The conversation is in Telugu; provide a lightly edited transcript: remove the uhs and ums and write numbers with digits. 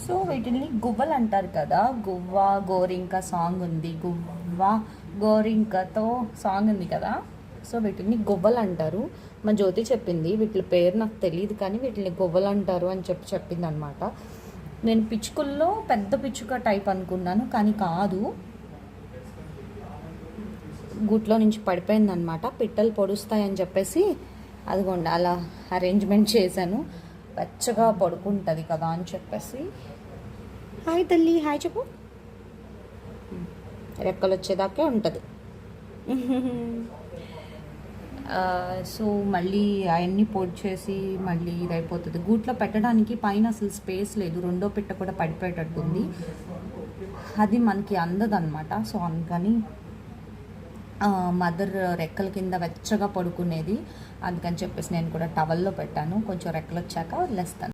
సో వీటిని గువ్వలు అంటారు కదా, గువ్వ గోరింక సాంగ్ ఉంది, గువ్వ గోరింకతో సాంగ్ ఉంది కదా. సో వీటిని గువ్వలు అంటారు. మా జ్యోతి చెప్పింది, వీటి పేరు నాకు తెలియదు కానీ వీటిని గువ్వలు అంటారు అని చెప్పింది అనమాట. నేను పిచ్చుకల్లో పెద్ద పిచ్చుక టైప్ అనుకున్నాను, కానీ కాదు, గూట్లో నుంచి పడిపోయిందనమాట. పిట్టలు పొడుస్తాయని చెప్పేసి అదిగోండి అలా అరేంజ్మెంట్ చేశాను, వెచ్చగా పడుకుంటుంది కదా అని చెప్పేసి. హాయ్ తల్లి, హాయ్ చెప్పు. రెక్కలు వచ్చేదాకే ఉంటుంది. సో మళ్ళీ అవన్నీ పొడి చేసి మళ్ళీ ఇదైపోతుంది. గూట్లో పెట్టడానికి పైన అసలు స్పేస్ లేదు, రెండో పిట్ట కూడా పడిపోయేటట్టుంది, అది మనకి అందదన్నమాట. సో అందుకని మదర్ రెక్కల కింద వెచ్చగా పడుకునేది, అందుకని చెప్పేసి నేను కూడా టవల్లో పెట్టాను. కొంచెం రెక్కలు వచ్చాక వదిలేస్తాను.